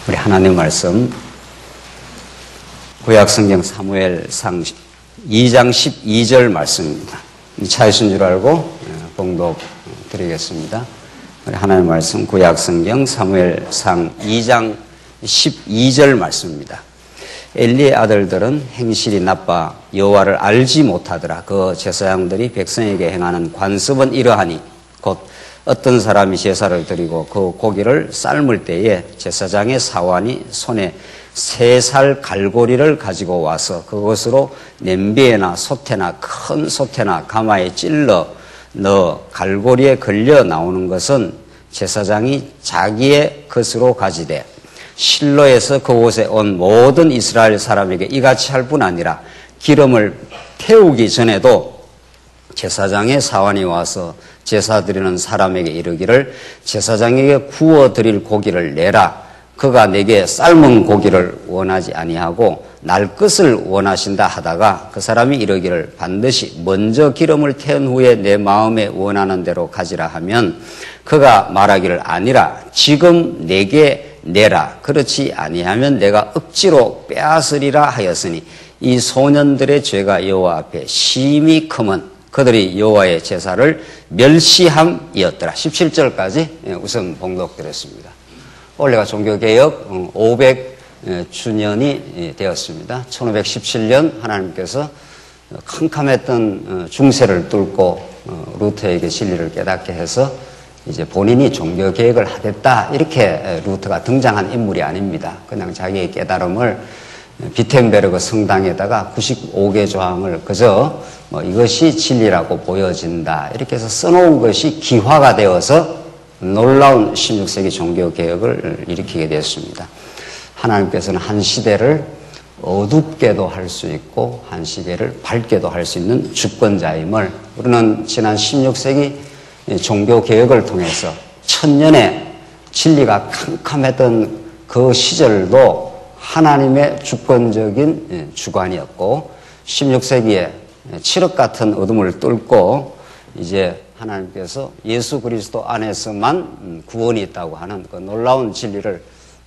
우리 하나님 말씀 구약성경 사무엘상 2장 12절 말씀입니다. 차이신 줄 알고 봉독 드리겠습니다. 우리 하나님 말씀 구약성경 사무엘상 2장 12절 말씀입니다. 엘리의 아들들은 행실이 나빠 여호와를 알지 못하더라. 그 제사장들이 백성에게 행하는 관습은 이러하니 곧 어떤 사람이 제사를 드리고 그 고기를 삶을 때에 제사장의 사환이 손에 3살 갈고리를 가지고 와서 그것으로 냄비에나 솥에나 큰 솥에나 가마에 찔러 넣어 갈고리에 걸려 나오는 것은 제사장이 자기의 것으로 가지되 실로에서 그곳에 온 모든 이스라엘 사람에게 이같이 할 뿐 아니라 기름을 태우기 전에도 제사장의 사환이 와서 제사 드리는 사람에게 이르기를 제사장에게 구워 드릴 고기를 내라. 그가 내게 삶은 고기를 원하지 아니하고 날 것을 원하신다 하다가 그 사람이 이르기를 반드시 먼저 기름을 태운 후에 내 마음에 원하는 대로 가지라 하면 그가 말하기를 아니라 지금 내게 내라. 그렇지 아니하면 내가 억지로 빼앗으리라 하였으니 이 소년들의 죄가 여호와 앞에 심히 크면 그들이 여호와의 제사를 멸시함이었더라. 17절까지 우선 봉독드렸습니다. 올해가 종교개혁 500주년이 되었습니다. 1517년 하나님께서 캄캄했던 중세를 뚫고 루터에게 진리를 깨닫게 해서 이제 본인이 종교개혁을 하겠다 이렇게 루터가 등장한 인물이 아닙니다. 그냥 자기의 깨달음을 비텐베르그 성당에다가 95개 조항을 그저 이것이 진리라고 보여진다 이렇게 해서 써놓은 것이 기화가 되어서 놀라운 16세기 종교개혁을 일으키게 되었습니다. 하나님께서는 한 시대를 어둡게도 할 수 있고 한 시대를 밝게도 할 수 있는 주권자임을 우리는 지난 16세기 종교개혁을 통해서 천년의 진리가 캄캄했던 그 시절도 하나님의 주권적인 주관이었고 16세기에 7억 같은 어둠을 뚫고 이제 하나님께서 예수 그리스도 안에서만 구원이 있다고 하는 그 놀라운 진리를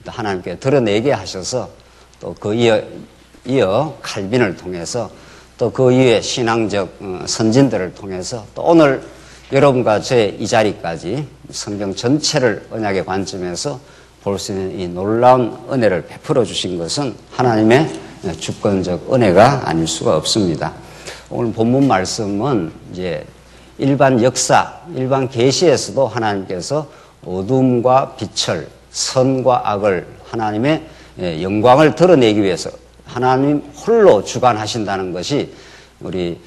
하나님께 드러내게 하셔서 또 그 이어 칼빈을 통해서 또 그 이후에 신앙적 선진들을 통해서 또 오늘 여러분과 제 이 자리까지 성경 전체를 언약의 관점에서 볼 수 있는 이 놀라운 은혜를 베풀어 주신 것은 하나님의 주권적 은혜가 아닐 수가 없습니다. 오늘 본문 말씀은 이제 일반 역사, 일반 계시에서도 하나님께서 어둠과 빛을, 선과 악을 하나님의 영광을 드러내기 위해서 하나님 홀로 주관하신다는 것이 우리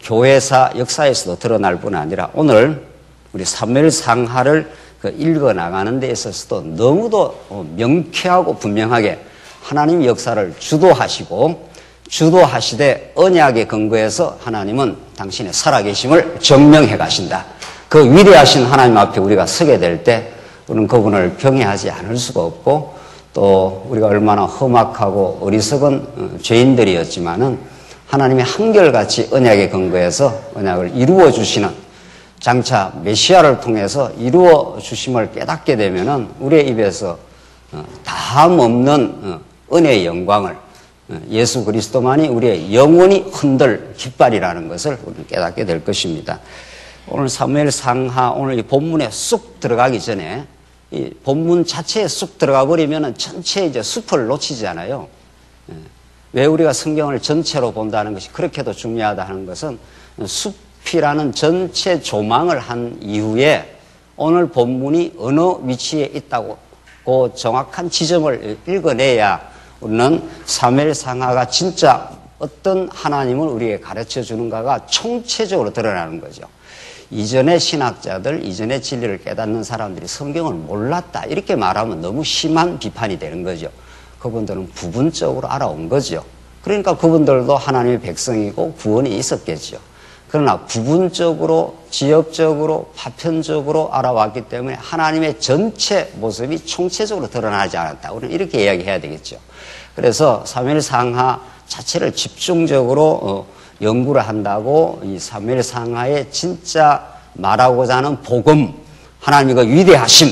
교회사 역사에서도 드러날 뿐 아니라 오늘 우리 사무엘 상하를 읽어 나가는 데 있어서도 너무도 명쾌하고 분명하게 하나님 역사를 주도하시되 언약에 근거해서 하나님은 당신의 살아계심을 증명해 가신다. 그 위대하신 하나님 앞에 우리가 서게 될 때 우리는 그분을 경외하지 않을 수가 없고 또 우리가 얼마나 험악하고 어리석은 죄인들이었지만은 하나님의 한결같이 언약에 근거해서 언약을 이루어 주시는 장차 메시아를 통해서 이루어 주심을 깨닫게 되면은 우리의 입에서 다함 없는 은혜의 영광을 예수 그리스도만이 우리의 영원히 흔들 깃발이라는 것을 우리는 깨닫게 될 것입니다. 오늘 사무엘 상하 오늘 이 본문에 쑥 들어가기 전에 이 본문 자체에 쑥 들어가 버리면은 전체 이제 숲을 놓치잖아요. 왜 우리가 성경을 전체로 본다는 것이 그렇게도 중요하다 하는 것은 숲이라는 전체 조망을 한 이후에 오늘 본문이 어느 위치에 있다고 그 정확한 지점을 읽어내야 우리는 사무엘 상하가 진짜 어떤 하나님을 우리에게 가르쳐 주는가가 총체적으로 드러나는 거죠. 이전의 신학자들, 이전의 진리를 깨닫는 사람들이 성경을 몰랐다 이렇게 말하면 너무 심한 비판이 되는 거죠. 그분들은 부분적으로 알아온 거죠. 그러니까 그분들도 하나님의 백성이고 구원이 있었겠죠. 그러나 부분적으로, 지역적으로, 파편적으로 알아왔기 때문에 하나님의 전체 모습이 총체적으로 드러나지 않았다. 우리는 이렇게 이야기해야 되겠죠. 그래서 사무엘 상하 자체를 집중적으로 연구를 한다고 이 사무엘 상하의 진짜 말하고자 하는 복음, 하나님의 그 위대하심,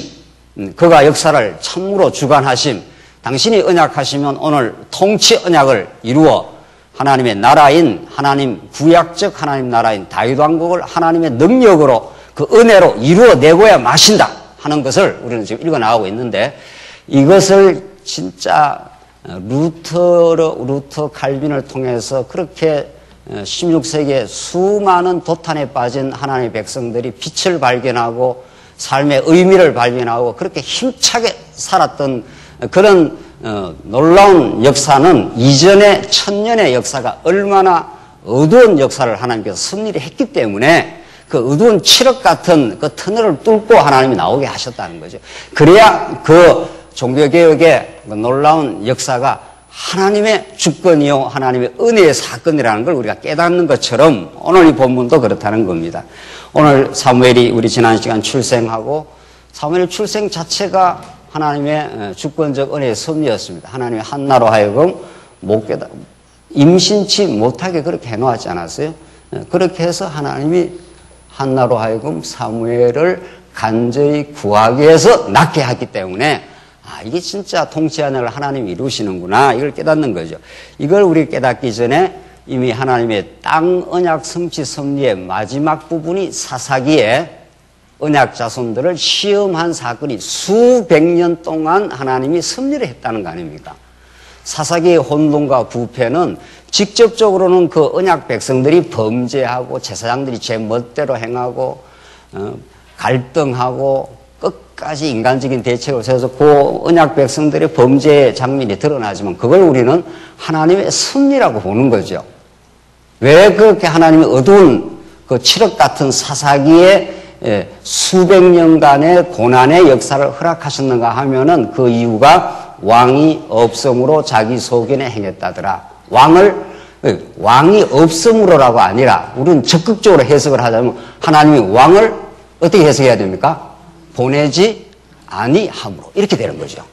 그가 역사를 참으로 주관하심, 당신이 언약하시면 오늘 통치 언약을 이루어 하나님의 나라인 하나님 구약적 하나님 나라인 다윗 왕국을 하나님의 능력으로 그 은혜로 이루어내고야 마신다 하는 것을 우리는 지금 읽어 나가고 있는데 이것을 진짜 루터 칼빈을 통해서 그렇게 16세기에 수많은 도탄에 빠진 하나님의 백성들이 빛을 발견하고 삶의 의미를 발견하고 그렇게 힘차게 살았던 그런 놀라운 역사는 이전의 천년의 역사가 얼마나 어두운 역사를 하나님께서 섭리를 했기 때문에 그 어두운 칠흑 같은 그 터널을 뚫고 하나님이 나오게 하셨다는 거죠. 그래야 그 종교개혁의 그 놀라운 역사가 하나님의 주권이요 하나님의 은혜의 사건이라는 걸 우리가 깨닫는 것처럼 오늘 이 본문도 그렇다는 겁니다. 오늘 사무엘이 우리 지난 시간 출생하고 사무엘 출생 자체가 하나님의 주권적 은혜의 섭리였습니다. 하나님의 한나로 하여금 못 깨닫 임신치 못하게 그렇게 해놓았지 않았어요? 그렇게 해서 하나님이 한나로 하여금 사무엘을 간절히 구하기 위해서 낳게 하기 때문에 이게 진짜 통치 언약을 하나님이 이루시는구나 이걸 깨닫는 거죠. 이걸 우리 깨닫기 전에 이미 하나님의 땅 언약 성취 섭리의 마지막 부분이 사사기에 언약 자손들을 시험한 사건이 수백 년 동안 하나님이 섭리를 했다는 거 아닙니까? 사사기의 혼돈과 부패는 직접적으로는 그 언약 백성들이 범죄하고 제사장들이 제 멋대로 행하고 갈등하고 끝까지 인간적인 대책을 세워서 그 언약 백성들의 범죄 장면이 드러나지만 그걸 우리는 하나님의 섭리라고 보는 거죠. 왜 그렇게 하나님이 어두운 그 칠흑 같은 사사기에 수백 년간의 고난의 역사를 허락하셨는가 하면은 그 이유가 왕이 없음으로 자기 소견에 행했다더라. 왕이 없음으로라고 아니라 우리는 적극적으로 해석을 하자면 하나님이 왕을 어떻게 해석해야 됩니까? 보내지 아니함으로 이렇게 되는 거죠.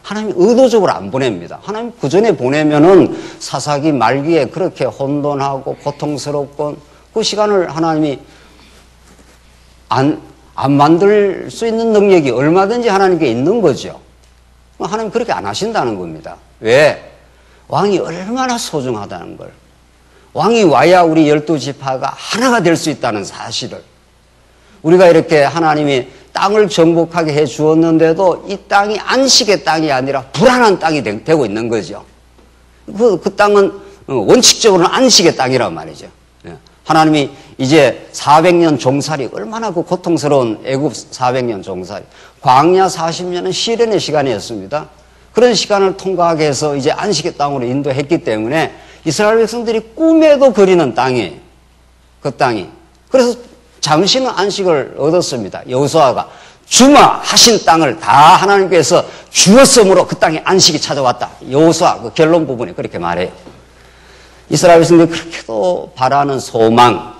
하나님이 의도적으로 안 보냅니다. 하나님 그 전에 보내면은 사사기 말기에 그렇게 혼돈하고 고통스럽고 그 시간을 하나님이 안 만들 수 있는 능력이 얼마든지 하나님께 있는 거죠. 하나님 그렇게 안 하신다는 겁니다. 왜? 왕이 얼마나 소중하다는 걸. 왕이 와야 우리 12지파가 하나가 될 수 있다는 사실을. 우리가 이렇게 하나님이 땅을 정복하게 해 주었는데도 이 땅이 안식의 땅이 아니라 불안한 땅이 되고 있는 거죠. 그 땅은 원칙적으로는 안식의 땅이란 말이죠. 하나님이 이제 400년 종살이 얼마나 그 고통스러운 애굽 400년 종살이 광야 40년은 시련의 시간이었습니다. 그런 시간을 통과하게 해서 이제 안식의 땅으로 인도했기 때문에 이스라엘 백성들이 꿈에도 그리는 땅이 그 땅이 그래서 잠시는 안식을 얻었습니다. 여호수아가 주마 하신 땅을 다 하나님께서 주었으므로 그 땅에 안식이 찾아왔다. 여호수아 그 결론 부분에 그렇게 말해요. 이스라엘 백성들이 그렇게도 바라는 소망,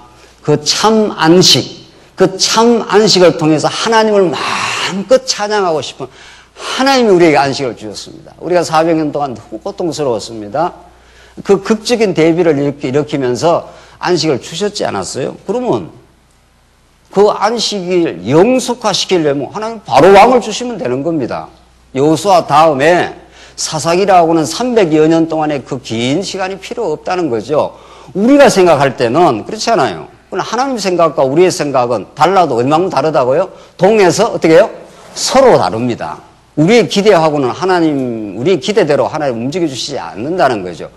그 참 안식, 그 참 안식을 통해서 하나님을 마음껏 찬양하고 싶은 하나님이 우리에게 안식을 주셨습니다. 우리가 400년 동안 너무 고통스러웠습니다. 그 극적인 대비를 일으키면서 안식을 주셨지 않았어요? 그러면 그 안식을 영속화시키려면 하나님 바로 왕을 주시면 되는 겁니다. 여호수아 다음에 사사기라고는 300여 년 동안의 그 긴 시간이 필요 없다는 거죠. 우리가 생각할 때는 그렇지 않아요. 하나님 생각과 우리의 생각은 달라도 얼마큼 다르다고요? 동에서 어떻게 해요? 서로 다릅니다. 우리의 기대하고는 우리의 기대대로 하나님 움직여 주시지 않는다는 거죠.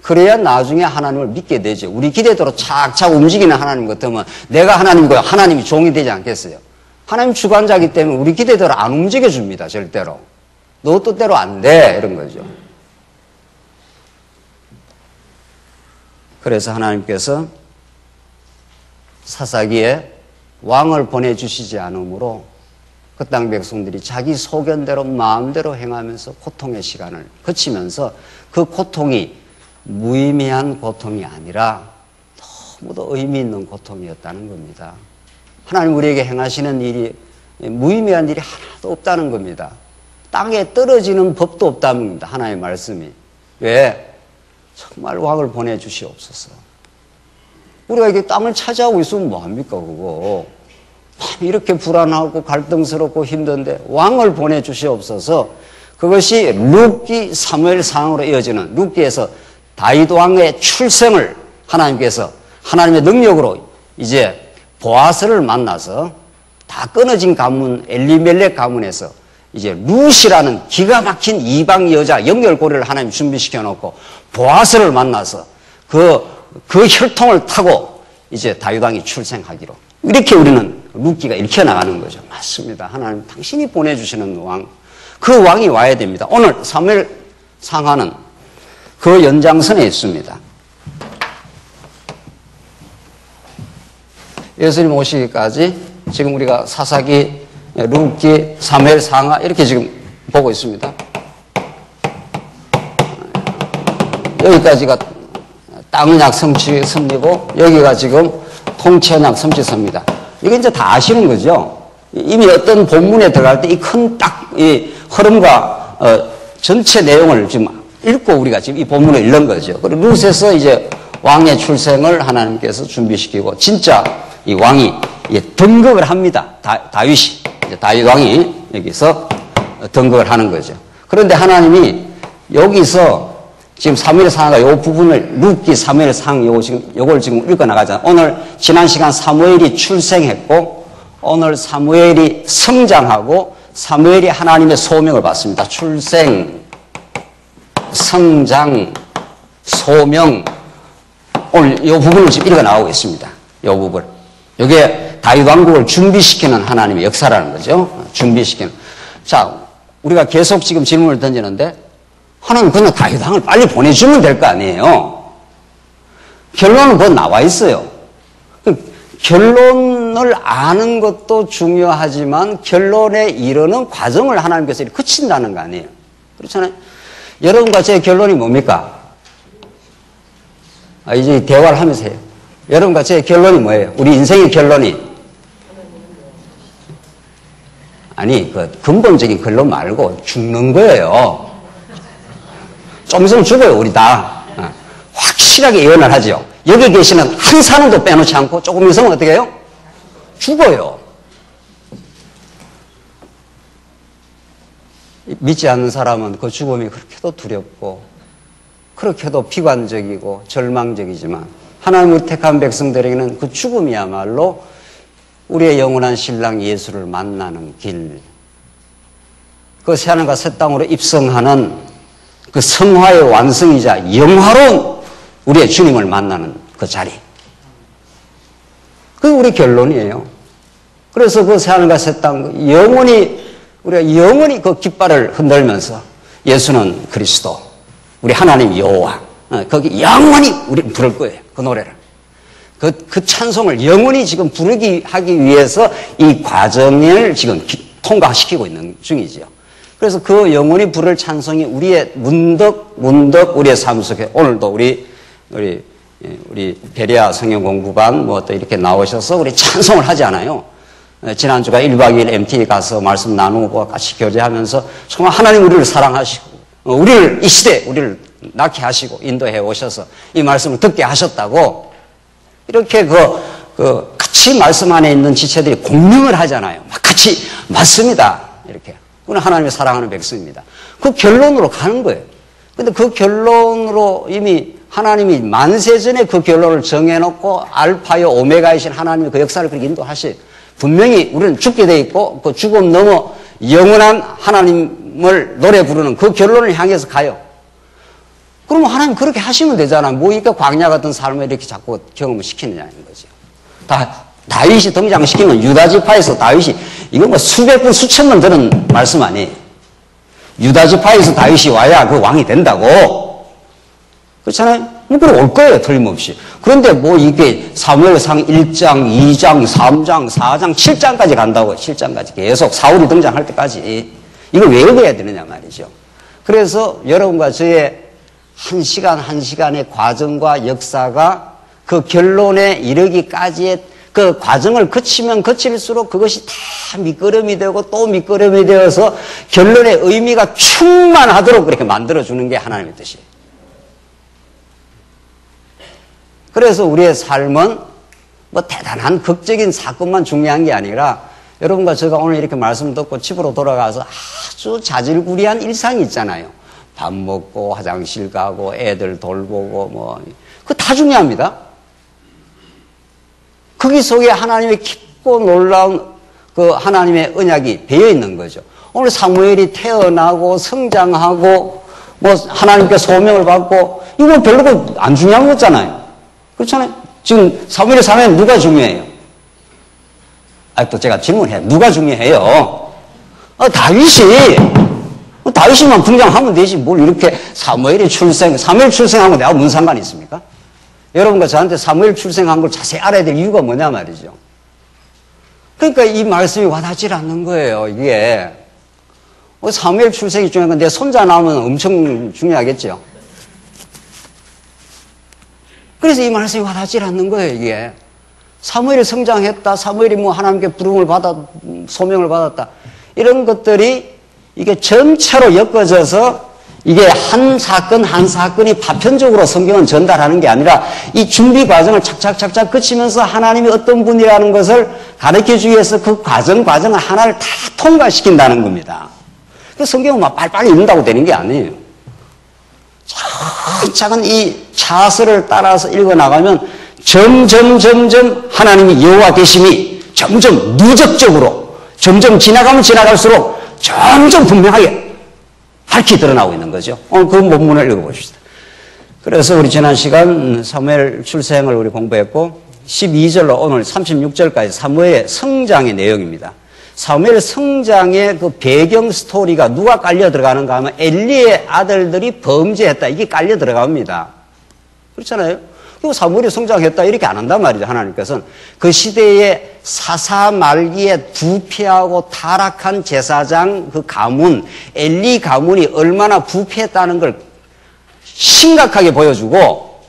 그래야 나중에 하나님을 믿게 되죠. 우리 기대대로 착착 움직이는 하나님 같으면 내가 하나님이고 하나님이 종이 되지 않겠어요? 하나님 주관자이기 때문에 우리 기대대로 안 움직여 줍니다. 절대로. 너 뜻대로 안 돼. 이런 거죠. 그래서 하나님께서 사사기에 왕을 보내주시지 않으므로 그 땅 백성들이 자기 소견대로 마음대로 행하면서 고통의 시간을 거치면서 그 고통이 무의미한 고통이 아니라 너무도 의미 있는 고통이었다는 겁니다. 하나님 우리에게 행하시는 일이 무의미한 일이 하나도 없다는 겁니다. 땅에 떨어지는 법도 없다는 겁니다. 하나님의 말씀이. 왜? 정말 왕을 보내주시옵소서. 우리가 이렇게 땅을 차지하고 있으면 뭐합니까 그거. 이렇게 불안하고 갈등스럽고 힘든데 왕을 보내주시옵소서. 그것이 룻기 사무엘상으로 이어지는 룻기에서 다윗 왕의 출생을 하나님께서 하나님의 능력으로 이제 보아스를 만나서 다 끊어진 가문 엘리멜렉 가문에서 이제 룻이라는 기가 막힌 이방 여자 연결고리를 하나님 준비시켜 놓고 보아스를 만나서 그 혈통을 타고 이제 다윗 왕이 출생하기로 이렇게 우리는 룻기가 읽혀 나가는 거죠. 맞습니다. 하나님 당신이 보내주시는 왕, 그 왕이 와야 됩니다. 오늘 사무엘 상하는 그 연장선에 있습니다. 예수님 오시기까지 지금 우리가 사사기, 룻기, 사무엘 상하 이렇게 지금 보고 있습니다. 여기까지가 땅은약 성취섭리고 여기가 지금 통치언약 성취섭니다. 이게 이제 다 아시는 거죠. 이미 어떤 본문에 들어갈 때 이 큰 이 흐름과 전체 내용을 지금 읽고 우리가 지금 이 본문을 읽는 거죠. 그리고 룻에서 이제 왕의 출생을 하나님께서 준비시키고 진짜 이 왕이 등극을 합니다. 다윗이 이제 다윗 왕이 여기서 등극을 하는 거죠. 그런데 하나님이 여기서 지금 사무엘상하가 요 부분을 룻기 사무엘상 요걸 지금 읽어 나가잖아요. 오늘 지난 시간 사무엘이 출생했고 오늘 사무엘이 성장하고 사무엘이 하나님의 소명을 받습니다. 출생, 성장, 소명. 오늘 이 부분을 지금 읽어 나오고 있습니다. 이 부분. 이게 다윗 왕국을 준비시키는 하나님의 역사라는 거죠. 준비시키는. 자, 우리가 계속 지금 질문을 던지는데 하나님 그냥 다윗 왕을 빨리 보내주면 될 거 아니에요. 결론은 그건 나와 있어요. 결론을 아는 것도 중요하지만 결론에 이르는 과정을 하나님께서 이렇게 그친다는 거 아니에요. 그렇잖아요. 여러분과 제 결론이 뭡니까? 이제 대화를 하면서 해요. 여러분과 제 결론이 뭐예요? 우리 인생의 결론이 아니 그 근본적인 결론 말고 죽는 거예요. 좀 있으면 죽어요. 우리 다 확실하게 예언을 하죠. 여기 계시는 한 사람도 빼놓지 않고 조금 있으면 어떻게 해요? 죽어요. 믿지 않는 사람은 그 죽음이 그렇게도 두렵고 그렇게도 비관적이고 절망적이지만 하나님을 택한 백성들에게는 그 죽음이야말로 우리의 영원한 신랑 예수를 만나는 길, 그 새하늘과 새 땅으로 입성하는 그 성화의 완성이자 영화로운 우리의 주님을 만나는 그 자리. 그게 우리 결론이에요. 그래서 그 새하늘과 새 땅, 우리가 영원히 그 깃발을 흔들면서 예수는 그리스도, 우리 하나님 여호와, 거기 영원히 우리 부를 거예요. 그 노래를. 그 찬송을 영원히 지금 하기 위해서 이 과정을 지금 통과시키고 있는 중이지요. 그래서 그 영원히 부를 찬송이 우리의 문득 우리의 삶 속에 오늘도 우리 베레아 성경 공부반 또 이렇게 나오셔서 우리 찬송을 하지 않아요. 지난주가 1박 2일 MT 가서 말씀 나누고 같이 교제하면서 정말 하나님 우리를 사랑하시고 우리를 이 시대에 우리를 낳게 하시고 인도해 오셔서 이 말씀을 듣게 하셨다고 이렇게 같이 말씀 안에 있는 지체들이 공명을 하잖아요. 막 같이 맞습니다. 이렇게. 그건 하나님의 사랑하는 백성입니다. 그 결론으로 가는 거예요. 근데 그 결론으로 이미 하나님이 만세 전에 그 결론을 정해놓고 알파요 오메가이신 하나님이 그 역사를 그렇게 인도하시. 분명히 우리는 죽게 돼 있고 그 죽음 넘어 영원한 하나님을 노래 부르는 그 결론을 향해서 가요. 그러면 하나님 그렇게 하시면 되잖아. 뭐 이렇게 광야 같은 삶을 이렇게 자꾸 경험을 시키느냐는 거죠. 다윗이 등장시키면 유다지파에서 다윗이 이거 뭐 수백 번 수천 번 들은 말씀 아니에요. 유다지파에서 다윗이 와야 그 왕이 된다고. 그렇잖아요. 뭐 그럼 올 거예요. 틀림없이. 그런데 뭐 이게 사무엘상 1장, 2장, 3장, 4장, 7장까지 간다고. 7장까지 계속 사울이 등장할 때까지. 이걸 왜 읽어야 되느냐 말이죠. 그래서 여러분과 저의 한 시간 한 시간의 과정과 역사가 그 결론에 이르기까지의 그 과정을 거치면 거칠수록 그것이 다 밑거름이 되고 또 밑거름이 되어서 결론의 의미가 충만하도록 그렇게 만들어주는 게 하나님의 뜻이에요. 그래서 우리의 삶은 뭐 대단한 극적인 사건만 중요한 게 아니라 여러분과 제가 오늘 이렇게 말씀 듣고 집으로 돌아가서 아주 자질구리한 일상이 있잖아요. 밥 먹고 화장실 가고 애들 돌보고 뭐 그거 다 중요합니다. 거기 속에 하나님의 깊고 놀라운 그 하나님의 언약이 배어 있는 거죠. 오늘 사무엘이 태어나고 성장하고 뭐 하나님께 소명을 받고 이거 별로 안 중요한 거잖아요. 그렇잖아요. 지금 사무엘 3에 누가 중요해요? 또 제가 질문해요. 누가 중요해요? 다윗이만 등장하면 되지. 뭘 이렇게 사무엘 출생하고 내가 무슨 상관이 있습니까? 여러분과 저한테 사무엘 출생한 걸 자세히 알아야 될 이유가 뭐냐 말이죠. 그러니까 이 말씀이 와닿질 않는 거예요, 이게. 사무엘 출생이 중요한 건데, 손자 나오면 엄청 중요하겠죠. 그래서 이 말씀이 와닿질 않는 거예요, 이게. 사무엘이 성장했다, 사무엘이 뭐 하나님께 소명을 받았다. 이런 것들이 이게 전체로 엮어져서 이게 한 사건 한 사건이 파편적으로 성경은 전달하는 게 아니라 이 준비 과정을 착착착착 거치면서 하나님이 어떤 분이라는 것을 가르쳐 주기 위해서 그 과정을 하나를 다 통과시킨다는 겁니다. 그 성경은 막 빨리빨리 읽는다고 되는 게 아니에요. 차근차근 이 차서를 따라서 읽어나가면 점점 하나님이 여호와 계심이 점점 누적적으로 점점 지나가면 지나갈수록 점점 분명하게 밝히 드러나고 있는 거죠. 오늘 그 본문을 읽어봅시다. 그래서 우리 지난 시간 사무엘 출생을 우리 공부했고 12절로 오늘 36절까지 사무엘의 성장의 내용입니다. 사무엘 성장의 그 배경 스토리가 누가 깔려 들어가는가 하면 엘리의 아들들이 범죄했다. 이게 깔려 들어갑니다. 그렇잖아요. 그리고 사무엘이 성장했다. 이렇게 안 한단 말이죠. 하나님께서는. 그 시대의 사사 말기에 부패하고 타락한 제사장 그 가문, 엘리 가문이 얼마나 부패했다는 걸 심각하게 보여주고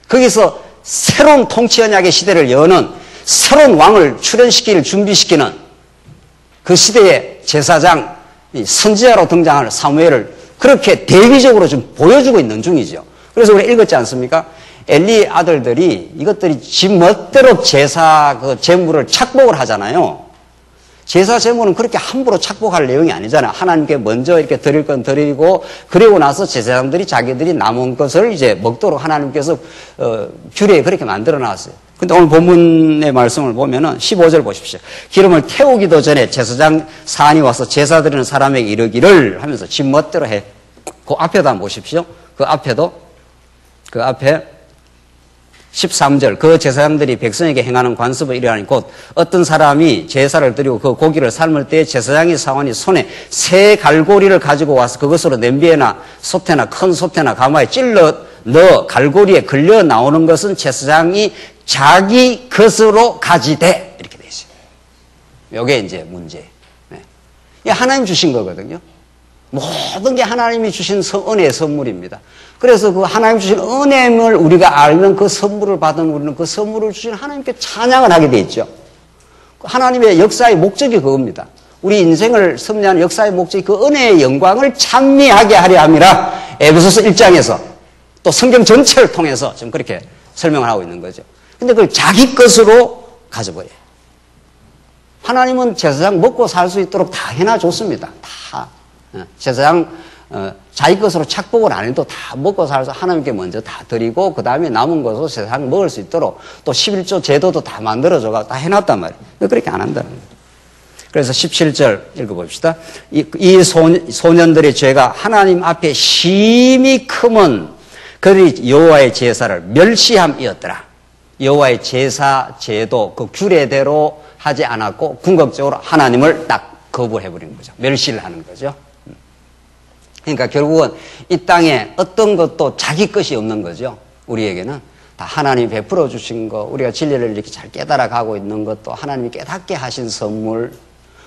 거기서 새로운 통치 언약의 시대를 여는 새로운 왕을 출현시키기를 준비시키는 그 시대의 제사장, 선지자로 등장하는 사무엘을 그렇게 대비적으로 좀 보여주고 있는 중이죠. 그래서 우리 읽었지 않습니까? 엘리 아들들이 이것들이 지 멋대로 제사 그 제물을 착복을 하잖아요. 제사 제물은 그렇게 함부로 착복할 내용이 아니잖아요. 하나님께 먼저 이렇게 드릴 건 드리고 그리고 나서 제사장들이 자기들이 남은 것을 이제 먹도록 하나님께서 규례에 그렇게 만들어 놨어요. 근데 오늘 본문의 말씀을 보면은 15절 보십시오. 기름을 태우기도 전에 제사장 사안이 와서 제사 드리는 사람에게 이르기를 하면서 지 멋대로 해. 그 앞에도 한번 보십시오. 그 앞에 13절 그 제사장들이 백성에게 행하는 관습을 이러하니 곧 어떤 사람이 제사를 드리고 그 고기를 삶을 때 제사장의 사원이 손에 새 갈고리를 가지고 와서 그것으로 냄비에나 솥에나 큰 솥에나 가마에 찔러 넣어 갈고리에 걸려 나오는 것은 제사장이 자기 것으로 가지되 이렇게 돼 있어요. 이게 이제 문제. 이게 하나님 주신 거거든요. 모든 게 하나님이 주신 은혜의 선물입니다. 그래서 그 하나님 주신 은혜를 우리가 알면 그 선물을 받은 우리는 그 선물을 주신 하나님께 찬양을 하게 돼 있죠. 하나님의 역사의 목적이 그겁니다. 우리 인생을 섭리하는 역사의 목적이 그 은혜의 영광을 찬미하게 하려 함이라 에베소서 1장에서 또 성경 전체를 통해서 지금 그렇게 설명을 하고 있는 거죠. 근데 그걸 자기 것으로 가져버려요. 하나님은 제사장 먹고 살 수 있도록 다 해놔줬습니다. 다. 제사장 자기 것으로 착복을 안 해도 다 먹고 살아서 하나님께 먼저 다 드리고 그 다음에 남은 것으로 세상 먹을 수 있도록 또 11조 제도도 다 만들어줘가 다 해놨단 말이에요. 그렇게 안 한다는 거예요. 그래서 17절 읽어봅시다. 이 소년들의 죄가 하나님 앞에 심히 크면 그들이 여호와의 제사를 멸시함이었더라. 여호와의 제사 제도 그 규례대로 하지 않았고 궁극적으로 하나님을 딱 거부해버린 거죠. 멸시를 하는 거죠. 그러니까 결국은 이 땅에 어떤 것도 자기 것이 없는 거죠. 우리에게는 다 하나님이 베풀어 주신 거, 우리가 진리를 이렇게 잘 깨달아 가고 있는 것도 하나님이 깨닫게 하신 선물,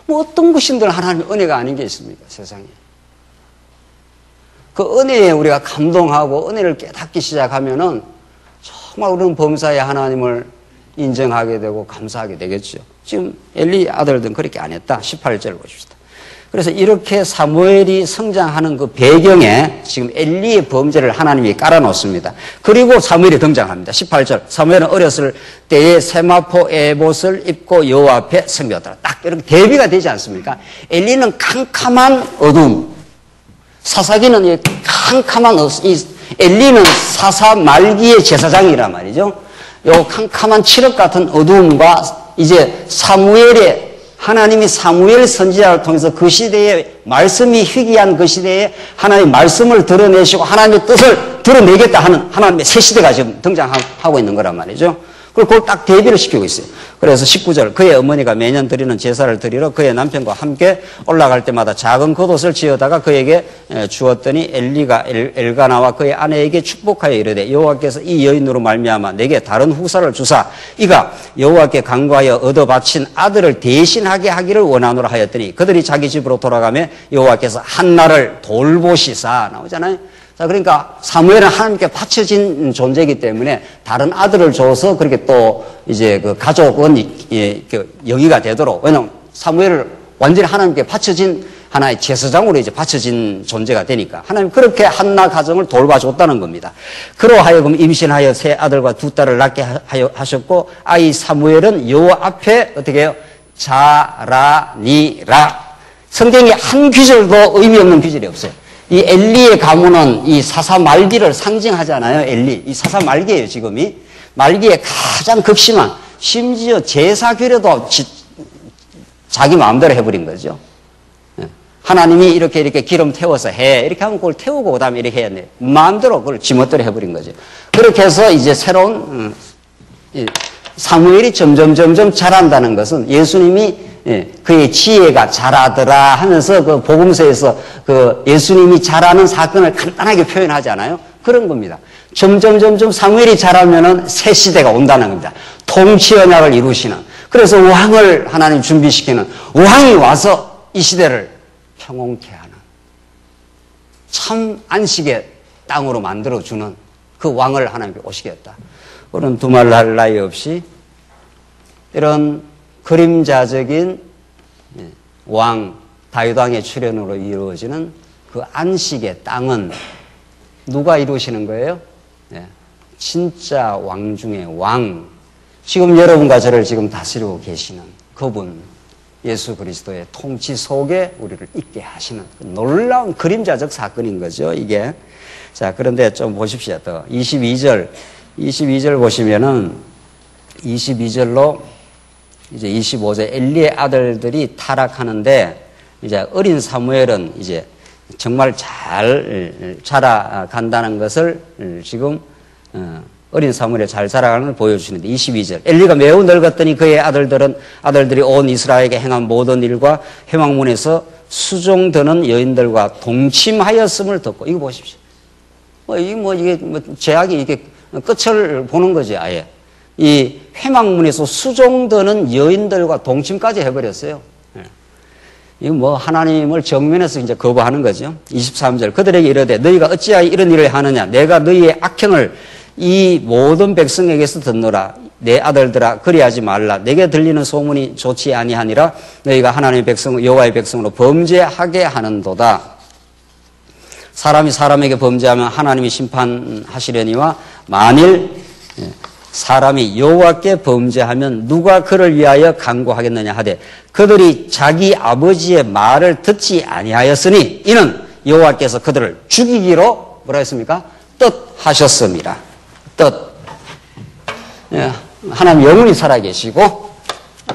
뭐 어떤 것인들 하나님의 은혜가 아닌 게 있습니까? 세상에. 그 은혜에 우리가 감동하고 은혜를 깨닫기 시작하면은 정말 우리는 범사의 하나님을 인정하게 되고 감사하게 되겠죠. 지금 엘리 아들들은 그렇게 안 했다. 18절 보십시다. 그래서 이렇게 사무엘이 성장하는 그 배경에 지금 엘리의 범죄를 하나님이 깔아놓습니다. 그리고 사무엘이 등장합니다. 18절. 사무엘은 어렸을 때에 세마포 에봇을 입고 여호와 앞에 섬겼더라. 딱 이렇게 대비가 되지 않습니까? 엘리는 캄캄한 어둠, 사사기는 이 캄캄한 엘리는 사사 말기의 제사장이란 말이죠. 요 캄캄한 칠흑 같은 어두움과 이제 사무엘의 하나님이 사무엘 선지자를 통해서 그 시대에 말씀이 희귀한 그 시대에 하나님의 말씀을 드러내시고 하나님의 뜻을 드러내겠다 하는 하나님의 새 시대가 지금 등장하고 있는 거란 말이죠. 그걸 딱 대비를 시키고 있어요. 그래서 19절 그의 어머니가 매년 드리는 제사를 드리러 그의 남편과 함께 올라갈 때마다 작은 겉옷을 지어다가 그에게 주었더니 엘리가 엘가나와 그의 아내에게 축복하여 이르되 여호와께서 이 여인으로 말미암아 내게 다른 후사를 주사 이가 여호와께 간구하여 얻어 바친 아들을 대신하게 하기를 원하노라 하였더니 그들이 자기 집으로 돌아가며 여호와께서 한나를 돌보시사 나오잖아요. 자, 그러니까 사무엘은 하나님께 바쳐진 존재이기 때문에 다른 아들을 줘서 그렇게 또 이제 그 가족은 영위가 되도록, 왜냐면 사무엘을 완전히 하나님께 바쳐진 하나의 제사장으로 이제 바쳐진 존재가 되니까 하나님 그렇게 한나 가정을 돌봐줬다는 겁니다. 그로 하여금 임신하여 세 아들과 두 딸을 낳게 하셨고 아이 사무엘은 여호와 앞에 어떻게 해요? 자라니라. 성경에 한 귀절도 의미 없는 귀절이 없어요. 이 엘리의 가문은 이 사사 말기를 상징하잖아요. 엘리. 이 사사 말기예요, 지금이. 말기에 가장 극심한, 심지어 제사 규례도 자기 마음대로 해버린 거죠. 하나님이 이렇게 기름 태워서 해. 이렇게 하면 그걸 태우고 그 다음에 이렇게 해야 돼. 마음대로 그걸 지멋대로 해버린 거죠. 그렇게 해서 이제 새로운, 사무엘이 점점 자란다는 것은 예수님이 그의 지혜가 자라더라 하면서 그 복음서에서 그 예수님이 자라는 사건을 간단하게 표현하잖아요. 그런 겁니다. 점점 사무엘이 자라면은 새 시대가 온다는 겁니다. 통치 언약을 이루시는. 그래서 왕을 하나님 준비시키는 왕이 와서 이 시대를 평온케 하는 참 안식의 땅으로 만들어주는 그 왕을 하나님께 오시겠다. 그런 두말을 할 나위 없이 이런 그림자적인 왕, 다윗 왕의 출현으로 이루어지는 그 안식의 땅은 누가 이루시는 거예요? 진짜 왕 중에 왕. 지금 여러분과 저를 지금 다스리고 계시는 그분, 예수 그리스도의 통치 속에 우리를 있게 하시는 놀라운 그림자적 사건인 거죠, 이게. 자, 그런데 좀 보십시오. 또 22절 보시면은 22절로 이제 25절 엘리의 아들들이 타락하는데 이제 어린 사무엘은 이제 정말 잘 자라간다는 것을 지금 어린 사무엘이 잘 자라가는 걸 보여주시는데 22절 엘리가 매우 늙었더니 그의 아들들이 온 이스라엘에게 행한 모든 일과 회막문에서 수종드는 여인들과 동침하였음을 듣고 이거 보십시오. 이게 제약이 이게 끝을 보는 거지 아예. 이 회막문에서 수종드는 여인들과 동침까지 해버렸어요. 이거 하나님을 정면에서 이제 거부하는 거죠. 23절 그들에게 이르되 너희가 어찌하여 이런 일을 하느냐 내가 너희의 악행을 이 모든 백성에게서 듣노라. 내 아들들아 그리하지 말라. 내게 들리는 소문이 좋지 아니하니라. 너희가 하나님의 백성 여호와의 백성으로 범죄하게 하는도다. 사람이 사람에게 범죄하면 하나님이 심판하시려니와 만일 사람이 여호와께 범죄하면 누가 그를 위하여 간구하겠느냐 하되 그들이 자기 아버지의 말을 듣지 아니하였으니 이는 여호와께서 그들을 죽이기로 뭐라 했습니까? 뜻하셨습니다. 뜻. 하나님 영원히 살아계시고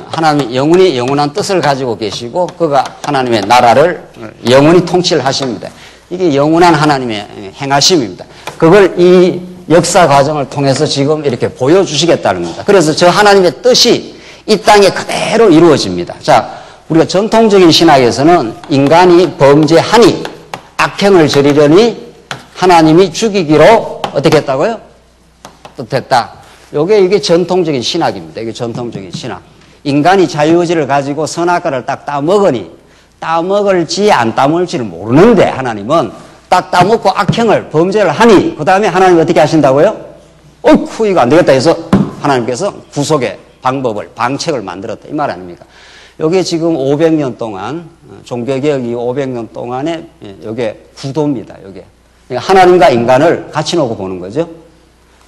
하나님 영원히 영원한 뜻을 가지고 계시고 그가 하나님의 나라를 영원히 통치를 하십니다. 이게 영원한 하나님의 행하심입니다. 그걸 이 역사 과정을 통해서 지금 이렇게 보여주시겠다는 겁니다. 그래서 저 하나님의 뜻이 이 땅에 그대로 이루어집니다. 자, 우리가 전통적인 신학에서는 인간이 범죄하니 악행을 저리려니 하나님이 죽이기로 어떻게 했다고요? 뜻했다. 이게 전통적인 신학입니다. 이게 전통적인 신학. 인간이 자유의지를 가지고 선악과를 딱 따먹으니 따먹을지 안 따먹을지를 모르는데 하나님은 딱 따먹고 악행을 범죄를 하니 그 다음에 하나님 어떻게 하신다고요? 이거 안 되겠다 해서 하나님께서 구속의 방법을 방책을 만들었다 이 말 아닙니까? 요게 지금 500년 동안, 종교개혁 이 500년 동안에 요게 구도입니다, 요게. 하나님과 인간을 같이 놓고 보는 거죠.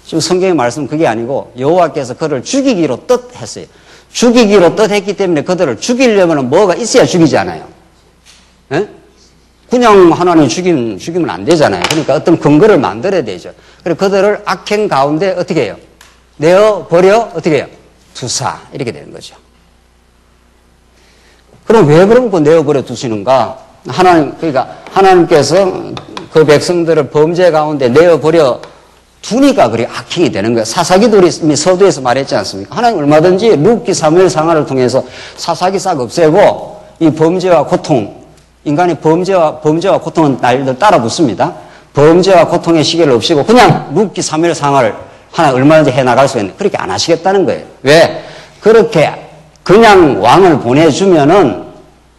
지금 성경의 말씀은 그게 아니고 여호와께서 그를 죽이기로 뜻했어요. 죽이기로 뜻했기 때문에 그들을 죽이려면 뭐가 있어야 죽이잖아요. 예? 그냥 하나님 죽이면 안 되잖아요. 그러니까 어떤 근거를 만들어야 되죠. 그래서 그들을 악행 가운데 어떻게 해요? 내어버려 어떻게 해요? 두사 이렇게 되는 거죠. 그럼 왜 그런 거 내어버려 두시는가? 그러니까 하나님께서 그 백성들을 범죄 가운데 내어버려 두니까 그리 악행이 되는 거예요. 사사기도 이미 서두에서 말했지 않습니까? 하나님 얼마든지 룻기 사무엘 상하를 통해서 사사기 싹 없애고 이 범죄와 고통, 인간이 범죄와 고통은 날들 따라 붙습니다. 범죄와 고통의 시계를 없애고 그냥 룻기 사무엘 상하를 하나님 얼마든지 해나갈 수 있는데 그렇게 안 하시겠다는 거예요. 왜? 그렇게 그냥 왕을 보내주면은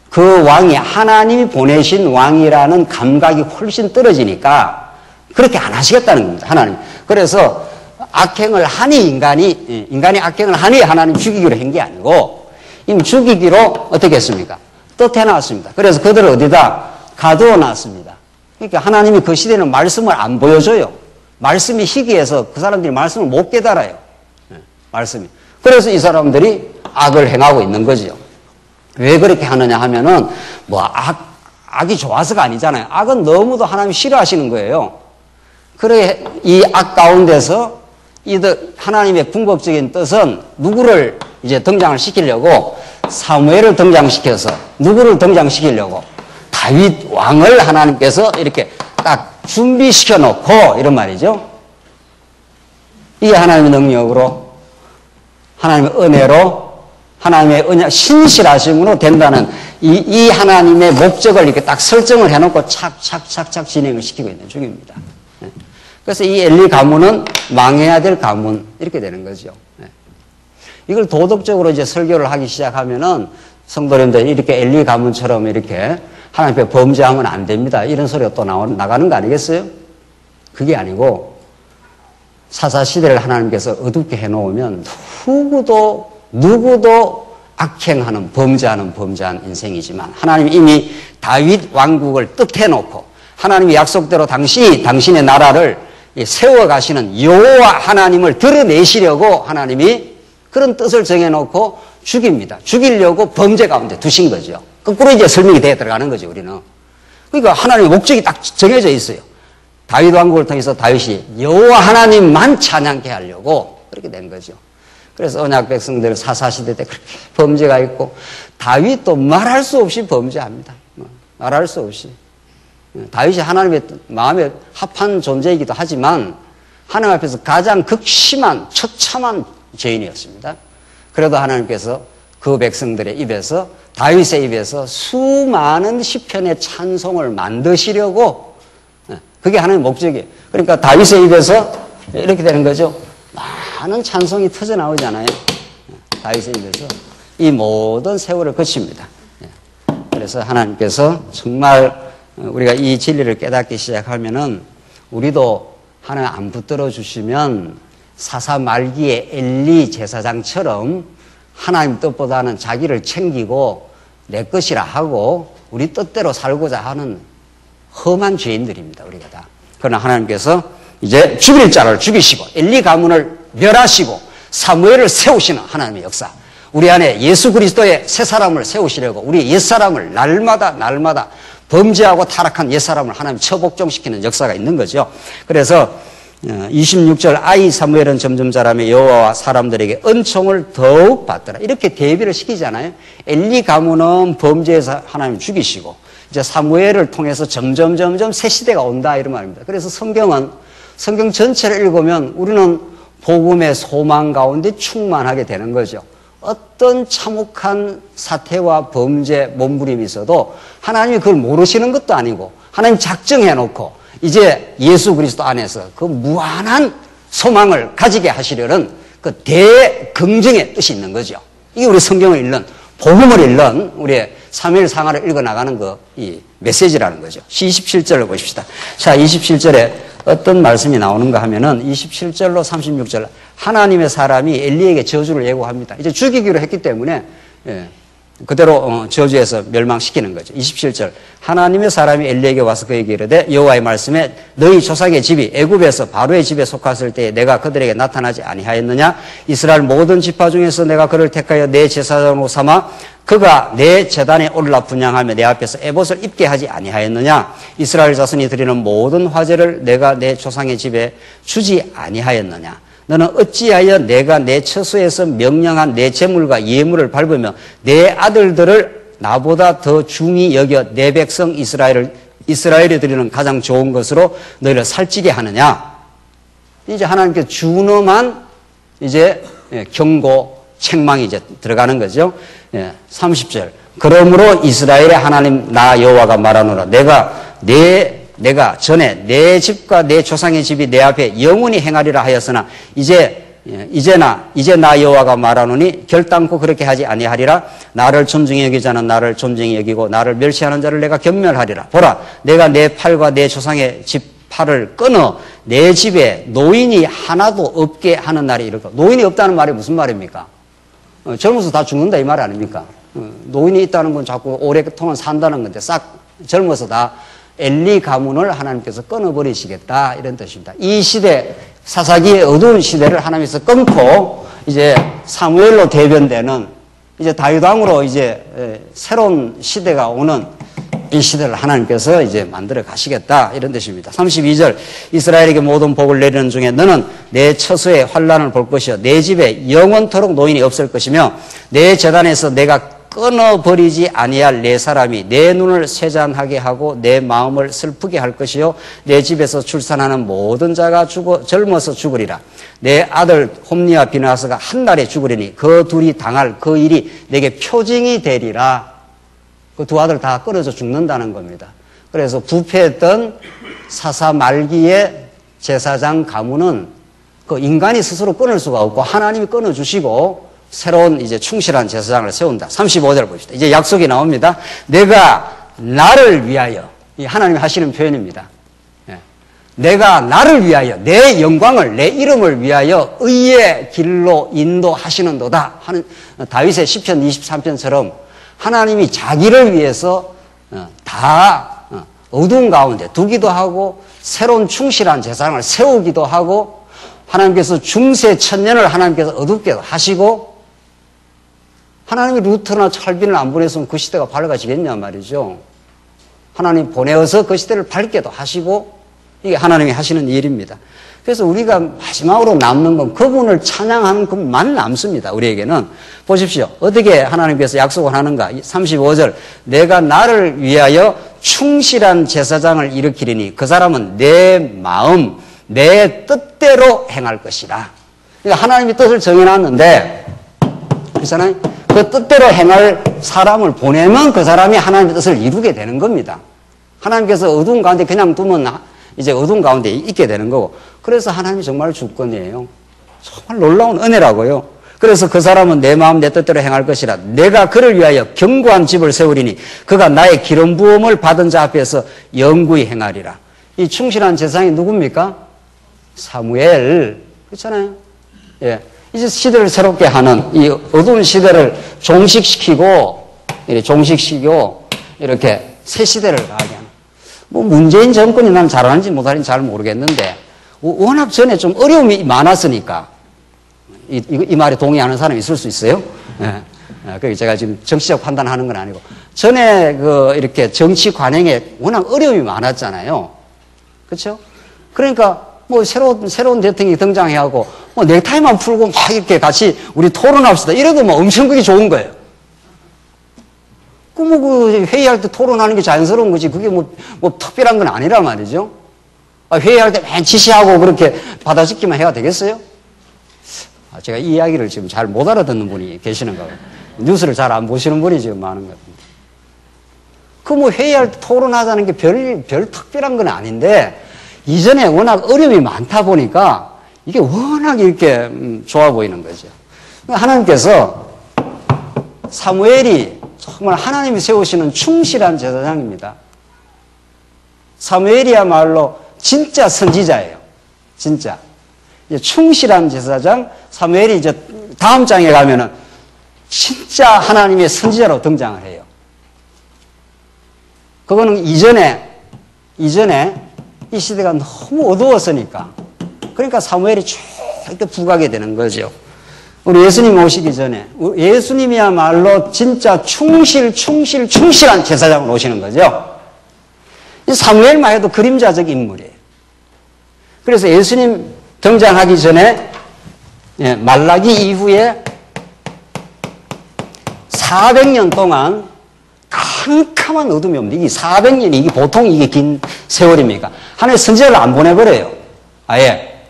그 왕이 하나님이 보내신 왕이라는 감각이 훨씬 떨어지니까 그렇게 안 하시겠다는 겁니다. 하나님. 그래서 악행을 하니 인간이 악행을 하니 하나님 죽이기로 한 게 아니고 이미 죽이기로 어떻게 했습니까? 뜻해 놨습니다. 그래서 그들을 어디다 가두어 놨습니다. 그러니까 하나님이 그 시대는 말씀을 안 보여줘요. 말씀이 희귀해서 그 사람들이 말씀을 못 깨달아요. 말씀이. 그래서 이 사람들이 악을 행하고 있는 거죠. 왜 그렇게 하느냐 하면은 악이 좋아서가 아니잖아요. 악은 너무도 하나님이 싫어하시는 거예요. 그래 이 악 가운데서 하나님의 궁극적인 뜻은 누구를 이제 등장을 시키려고 사무엘을 등장시켜서 누구를 등장시키려고 다윗 왕을 하나님께서 이렇게 딱 준비시켜 놓고 이런 말이죠. 이게 하나님의 능력으로 하나님의 은혜로 하나님의 언약 신실하심으로 된다는 이 하나님의 목적을 이렇게 딱 설정을 해놓고 착착착착 진행을 시키고 있는 중입니다. 그래서 이 엘리 가문은 망해야 될 가문 이렇게 되는 거죠. 이걸 도덕적으로 이제 설교를 하기 시작하면은 성도님들 이렇게 엘리 가문처럼 이렇게 하나님 앞에 범죄하면 안 됩니다. 이런 소리가 또 나가는 거 아니겠어요? 그게 아니고 사사시대를 하나님께서 어둡게 해놓으면 누구도 악행하는 범죄한 인생이지만 하나님이 이미 다윗 왕국을 뜻해놓고 하나님이 약속대로 당신의 나라를 세워가시는 여호와 하나님을 드러내시려고 하나님이 그런 뜻을 정해놓고 죽입니다. 죽이려고 범죄 가운데 두신 거죠. 거꾸로 이제 설명이 되어 들어가는 거죠, 우리는. 그러니까 하나님의 목적이 딱 정해져 있어요. 다윗 왕국을 통해서 다윗이 여호와 하나님만 찬양케 하려고 그렇게 된 거죠. 그래서 언약 백성들 사사시대 때 그렇게 범죄가 있고 다윗도 말할 수 없이 범죄합니다. 말할 수 없이. 다윗이 하나님의 마음에 합한 존재이기도 하지만 하나님 앞에서 가장 극심한 처참한 죄인이었습니다. 그래도 하나님께서 그 백성들의 입에서 다윗의 입에서 수많은 시편의 찬송을 만드시려고 그게 하나님의 목적이에요. 그러니까 다윗의 입에서 이렇게 되는 거죠. 많은 찬송이 터져나오잖아요. 다윗의 입에서 이 모든 세월을 거칩니다. 그래서 하나님께서 정말 우리가 이 진리를 깨닫기 시작하면은 우리도 하나님 안 붙들어 주시면 사사 말기의 엘리 제사장처럼 하나님 뜻보다는 자기를 챙기고 내 것이라 하고 우리 뜻대로 살고자 하는 험한 죄인들입니다. 우리가 다. 그러나 하나님께서 이제 죽일 자를 죽이시고 엘리 가문을 멸하시고 사무엘을 세우시는 하나님의 역사. 우리 안에 예수 그리스도의 새 사람을 세우시려고 우리 옛사람을 날마다 범죄하고 타락한 옛사람을 하나님 처복종시키는 역사가 있는 거죠. 그래서 26절 아이 사무엘은 점점 자라며 여호와와 사람들에게 은총을 더욱 받더라. 이렇게 대비를 시키잖아요. 엘리 가문은 범죄에서 하나님 죽이시고 이제 사무엘을 통해서 점점 새 시대가 온다 이런 말입니다. 그래서 성경 전체를 읽으면 우리는 복음의 소망 가운데 충만하게 되는 거죠. 어떤 참혹한 사태와 범죄 몸부림이 있어도 하나님이 그걸 모르시는 것도 아니고 하나님 작정해놓고 이제 예수 그리스도 안에서 그 무한한 소망을 가지게 하시려는 그 대긍정의 뜻이 있는 거죠. 이게 우리 성경을 읽는 복음을 읽는 우리의 사무엘 상하를 읽어나가는 이 메시지라는 거죠. 27절을 보십시다. 자, 27절에 어떤 말씀이 나오는가 하면은 27절로 36절 하나님의 사람이 엘리에게 저주를 예고합니다. 이제 죽이기로 했기 때문에 그대로 저주해서 멸망시키는 거죠. 27절 하나님의 사람이 엘리에게 와서 그에게 이르되 여호와의 말씀에 너희 조상의 집이 애굽에서 바로의 집에 속았을 때에 내가 그들에게 나타나지 아니하였느냐 이스라엘 모든 지파 중에서 내가 그를 택하여 내 제사장으로 삼아 그가 내 제단에 올라 분향하며 내 앞에서 에봇을 입게 하지 아니하였느냐 이스라엘 자손이 드리는 모든 화제를 내가 내 조상의 집에 주지 아니하였느냐 너는 어찌하여 내가 내 처소에서 명령한 내 재물과 예물을 밟으며 내 아들들을 나보다 더 중히 여겨 내 백성 이스라엘이 드리는 가장 좋은 것으로 너희를 살찌게 하느냐? 이제 하나님께서 준엄한 이제 경고, 책망이 이제 들어가는 거죠. 30절. 그러므로 이스라엘의 하나님 나 여호와가 말하노라. 내가 전에 내 집과 내 조상의 집이 내 앞에 영원히 행하리라 하였으나 이제 나 여호와가 말하노니 결단코 그렇게 하지 아니하리라. 나를 존중히 여기지 않은 나를 존중히 여기고 나를 멸시하는 자를 내가 견멸하리라. 보라 내가 내 팔과 내 조상의 집 팔을 끊어 내 집에 노인이 하나도 없게 하는 날이 이럴 거. 노인이 없다는 말이 무슨 말입니까? 젊어서 다 죽는다 이 말 아닙니까? 노인이 있다는 건 자꾸 오랫동안 산다는 건데 싹 젊어서 다 엘리 가문을 하나님께서 끊어버리시겠다 이런 뜻입니다. 이 시대 사사기의 어두운 시대를 하나님께서 끊고 이제 사무엘로 대변되는 이제 다윗 왕으로 이제 새로운 시대가 오는 이 시대를 하나님께서 이제 만들어 가시겠다 이런 뜻입니다. 32절 이스라엘에게 모든 복을 내리는 중에 너는 내 처소에 환난을 볼 것이요 내 집에 영원토록 노인이 없을 것이며 내 제단에서 내가 끊어버리지 아니할 내 사람이 내 눈을 쇠잔하게 하고 내 마음을 슬프게 할 것이요 내 집에서 출산하는 모든 자가 젊어서 죽으리라. 내 아들 홈니와 비나스가 한날에 죽으리니 그 둘이 당할 그 일이 내게 표징이 되리라. 그 두 아들 다 끊어져 죽는다는 겁니다. 그래서 부패했던 사사 말기의 제사장 가문은 그 인간이 스스로 끊을 수가 없고 하나님이 끊어주시고 새로운 이제 충실한 제사장을 세운다. 35절 봅시다. 이제 약속이 나옵니다. 내가 나를 위하여, 이 하나님이 하시는 표현입니다. 내가 나를 위하여, 내 영광을, 내 이름을 위하여 의의 길로 인도하시는도다 하는 다윗의 시편 23편처럼 하나님이 자기를 위해서 다 어두운 가운데 두기도 하고 새로운 충실한 제사장을 세우기도 하고 하나님께서 중세 천년을 하나님께서 어둡게 하시고 하나님이 루터나 찰빈을 안 보냈으면 그 시대가 밝아지겠냐 말이죠. 하나님 보내어서 그 시대를 밝게도 하시고 이게 하나님이 하시는 일입니다. 그래서 우리가 마지막으로 남는 건 그분을 찬양하는 것만 남습니다. 우리에게는. 보십시오. 어떻게 하나님께서 약속을 하는가. 35절 내가 나를 위하여 충실한 제사장을 일으키리니 그 사람은 내 마음 내 뜻대로 행할 것이라. 그러니까 하나님이 뜻을 정해놨는데 그렇잖아요. 그 뜻대로 행할 사람을 보내면 그 사람이 하나님의 뜻을 이루게 되는 겁니다. 하나님께서 어두운 가운데 그냥 두면 이제 어두운 가운데 있게 되는 거고. 그래서 하나님이 정말 주권이에요. 정말 놀라운 은혜라고요. 그래서 그 사람은 내 마음 내 뜻대로 행할 것이라. 내가 그를 위하여 견고한 집을 세우리니 그가 나의 기름 부음을 받은 자 앞에서 영구히 행하리라. 이 충실한 제사장이 누굽니까? 사무엘. 그렇잖아요. 예. 이제 시대를 새롭게 하는 이 어두운 시대를 종식시키고 이렇게 새 시대를 가게 하는. 뭐 문재인 정권이 난 잘하는지 못하는지 잘 모르겠는데 워낙 전에 좀 어려움이 많았으니까 이 말에 동의하는 사람이 있을 수 있어요. 예. 그게 제가 지금 정치적 판단하는 건 아니고 전에 이렇게 정치 관행에 워낙 어려움이 많았잖아요. 그렇죠? 그러니까 뭐 새로운 대통령이 등장해하고 뭐 넥타이만 풀고 막 이렇게 같이 우리 토론합시다. 이래도 뭐 엄청 그게 좋은 거예요. 회의할 때 토론하는 게 자연스러운 거지. 그게 뭐 특별한 건 아니란 말이죠. 회의할 때 맨 지시하고 그렇게 받아듣기만 해야 되겠어요? 제가 이 이야기를 지금 잘 못 알아듣는 분이 계시는가 봐요. 뉴스를 잘 안 보시는 분이 지금 많은 것 같은데. 회의할 때 토론하자는 게 별 특별한 건 아닌데, 이전에 워낙 어려움이 많다 보니까 이게 워낙 이렇게 좋아 보이는 거죠. 하나님께서 사무엘이 정말 하나님이 세우시는 충실한 제사장입니다. 사무엘이야말로 진짜 선지자예요. 진짜. 충실한 제사장, 사무엘이 이제 다음 장에 가면은 진짜 하나님의 선지자로 등장을 해요. 그거는 이전에 이 시대가 너무 어두웠으니까. 그러니까 사무엘이 쭉 이렇게 부각이 되는 거죠. 우리 예수님 오시기 전에 예수님이야말로 진짜 충실한 제사장으로 오시는 거죠. 이 사무엘만 해도 그림자적 인물이에요. 그래서 예수님 등장하기 전에 말라기 이후에 400년 동안 캄캄한 어둠이 옵니다. 이게 400년이 이게 보통 이게 긴 세월입니까? 하나님 선지자를 안 보내버려요. 아예.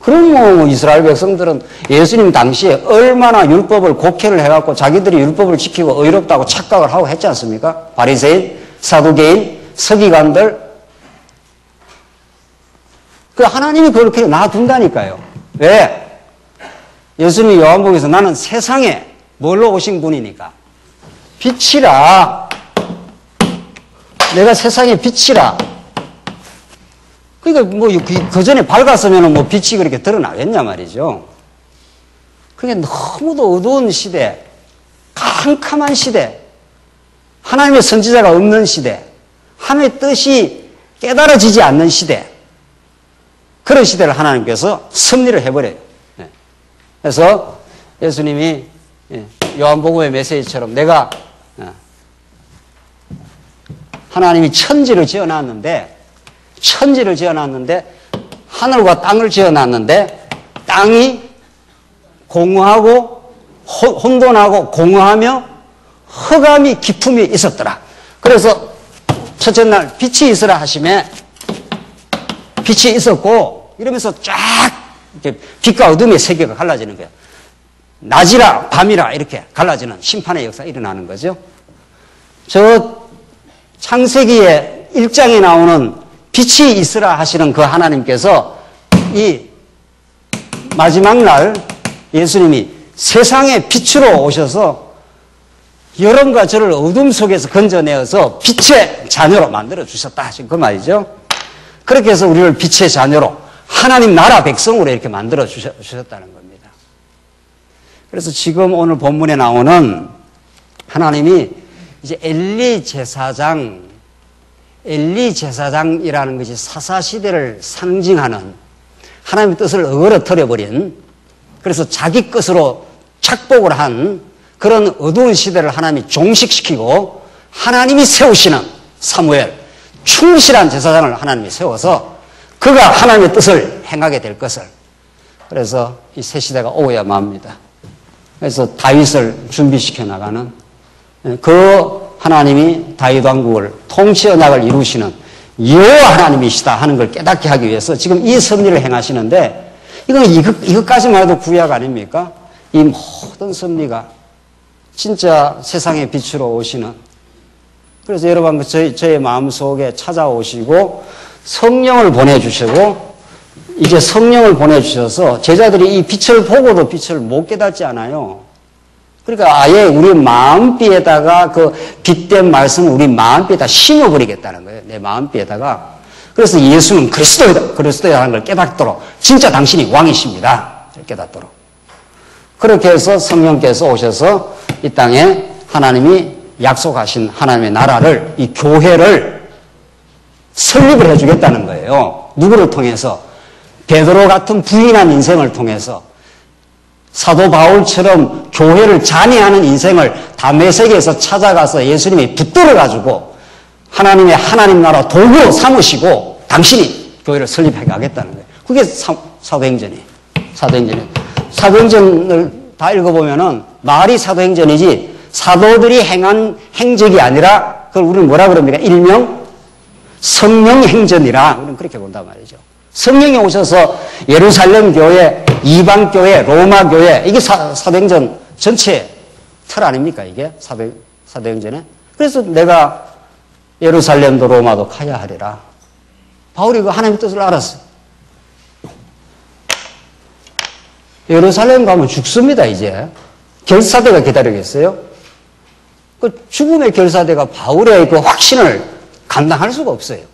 그럼 뭐 이스라엘 백성들은 예수님 당시에 얼마나 율법을 곡해를 해갖고 자기들이 율법을 지키고 의롭다고 착각을 하고 했지 않습니까? 바리새인, 사두개인, 서기관들. 그 하나님이 그렇게 놔둔다니까요. 왜? 예수님이 요한복음에서 나는 세상에 뭘로 오신 분이니까? 빛이라. 내가 세상의 빛이라. 그러니까 뭐 그 전에 밝았으면 뭐 빛이 그렇게 드러나겠냐 말이죠. 그게 너무도 어두운 시대, 캄캄한 시대, 하나님의 선지자가 없는 시대, 하나님의 뜻이 깨달아지지 않는 시대, 그런 시대를 하나님께서 섭리를 해버려요. 그래서 예수님이 요한복음의 메시지처럼 내가 하나님이 천지를 지어놨는데 하늘과 땅을 지어놨는데 땅이 공허하고 혼돈하고 공허하며 흑암이 깊음이 있었더라. 그래서 첫째 날 빛이 있으라 하심에 빛이 있었고 이러면서 쫙 이렇게 빛과 어둠의 세계가 갈라지는 거예요. 낮이라 밤이라 이렇게 갈라지는 심판의 역사가 일어나는 거죠. 저 창세기의 1장에 나오는 빛이 있으라 하시는 그 하나님께서 이 마지막 날 예수님이 세상의 빛으로 오셔서 여러분과 저를 어둠 속에서 건져내어서 빛의 자녀로 만들어 주셨다 하신 그 말이죠. 그렇게 해서 우리를 빛의 자녀로 하나님 나라 백성으로 이렇게 만들어 주셨다는 겁니다. 그래서 지금 오늘 본문에 나오는 하나님이 이제 엘리 제사장이라는 것이 사사시대를 상징하는 하나님의 뜻을 어그러뜨려버린, 그래서 자기 것으로 착복을 한 그런 어두운 시대를 하나님이 종식시키고 하나님이 세우시는 사무엘, 충실한 제사장을 하나님이 세워서 그가 하나님의 뜻을 행하게 될 것을, 그래서 이 새 시대가 오야 맙니다. 그래서 다윗을 준비시켜 나가는 그 하나님이 다윗 왕국을 통치 언약을 이루시는 여호와 하나님이시다 하는 걸 깨닫게 하기 위해서 지금 이 섭리를 행하시는데, 이건 이것까지만 해도 구약 아닙니까? 이 모든 섭리가 진짜 세상의 빛으로 오시는, 그래서 여러분 저의 마음속에 찾아오시고 성령을 보내주시고, 이제 성령을 보내주셔서 제자들이 이 빛을 보고도 빛을 못 깨닫지 않아요. 그러니까 아예 우리 마음비에다가 그 빛된 말씀을 우리 마음비에다 심어버리겠다는 거예요. 내 마음비에다가. 그래서 예수는 그리스도라는 걸 깨닫도록, 진짜 당신이 왕이십니다. 깨닫도록. 그렇게 해서 성령께서 오셔서 이 땅에 하나님이 약속하신 하나님의 나라를, 이 교회를 설립을 해주겠다는 거예요. 누구를 통해서? 베드로 같은 부인한 인생을 통해서, 사도 바울처럼 교회를 잔해하는 인생을 다메섹에서 찾아가서 예수님이 붙들어가지고 하나님의 하나님 나라 도구로 삼으시고 당신이 교회를 설립해 가겠다는 거예요. 그게 사도행전이에요. 사도행전을 다 읽어보면은 말이 사도행전이지 사도들이 행한 행적이 아니라 그걸 우리는 뭐라 그럽니까? 일명 성령행전이라 우리는 그렇게 본단 말이죠. 성령이 오셔서 예루살렘 교회, 이방 교회, 로마 교회, 이게 사도행전 전체 틀 아닙니까? 이게 사도행전에. 그래서 내가 예루살렘도 로마도 가야 하리라. 바울이 그 하나님의 뜻을 알았어요. 예루살렘 가면 죽습니다, 이제. 결사대가 기다리겠어요? 그 죽음의 결사대가 바울의 그 확신을 감당할 수가 없어요.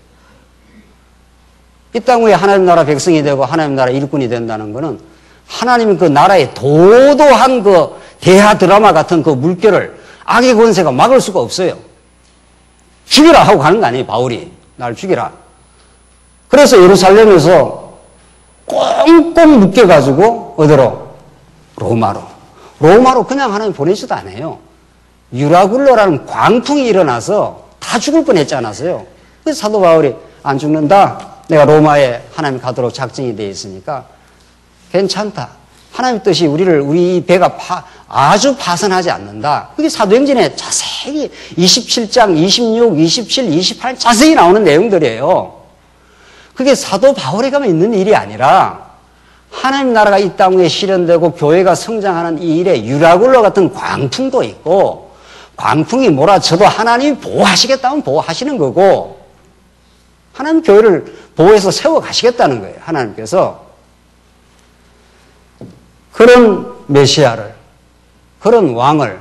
이 땅 위에 하나님 나라 백성이 되고 하나님 나라 일꾼이 된다는 것은 하나님 그 나라의 도도한 그 대하 드라마 같은 그 물결을 악의 권세가 막을 수가 없어요. 죽이라 하고 가는 거 아니에요, 바울이. 날 죽이라. 그래서 예루살렘에서 꽁꽁 묶여가지고 어디로? 로마로. 로마로 그냥 하나님 보내지도 않아요. 유라굴로라는 광풍이 일어나서 다 죽을 뻔했지 않았어요. 그래서 사도 바울이 안 죽는다. 내가 로마에 하나님 가도록 작정이 되어 있으니까 괜찮다. 하나님의 뜻이 우리 배가 아주 파선하지 않는다. 그게 사도행전에 자세히 27장, 26, 27, 28 자세히 나오는 내용들이에요. 그게 사도 바울에 가면 있는 일이 아니라 하나님 나라가 이 땅 위에 실현되고 교회가 성장하는 이 일에 유라굴로 같은 광풍도 있고 광풍이 몰아쳐도 하나님이 보호하시겠다면 보호하시는 거고 하나님 교회를 보호해서 세워가시겠다는 거예요. 하나님께서. 그런 메시아를, 그런 왕을,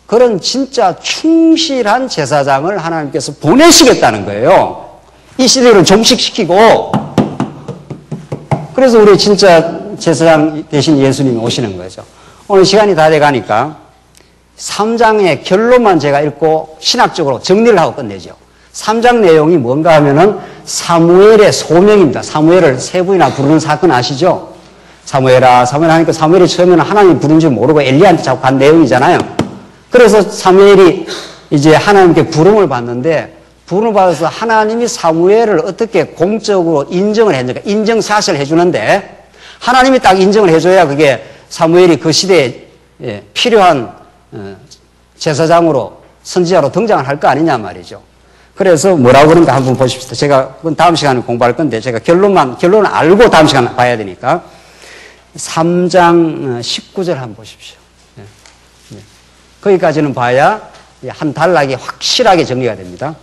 그런 진짜 충실한 제사장을 하나님께서 보내시겠다는 거예요. 이 시대를 종식시키고 그래서 우리 진짜 제사장 대신 예수님이 오시는 거죠. 오늘 시간이 다 돼가니까 3장의 결론만 제가 읽고 신학적으로 정리를 하고 끝내죠. 3장 내용이 뭔가 하면은 사무엘의 소명입니다. 사무엘을 세 분이나 부르는 사건 아시죠? 사무엘아, 사무엘 하니까 사무엘이 처음에는 하나님 부른 줄 모르고 엘리야한테 자꾸 간 내용이잖아요. 그래서 사무엘이 이제 하나님께 부름을 받는데 부름을 받아서 하나님이 사무엘을 어떻게 공적으로 인정을 했는가, 인정샷을 해주는데 하나님이 딱 인정을 해줘야 그게 사무엘이 그 시대에 필요한 제사장으로 선지자로 등장을 할 거 아니냐 말이죠. 그래서 뭐라고 그런가 한번 보십시오. 제가 그건 다음 시간에 공부할 건데 제가 결론을 알고 다음 시간에 봐야 되니까 3장 19절 한번 보십시오. 거기까지는 봐야 한 단락이 확실하게 정리가 됩니다.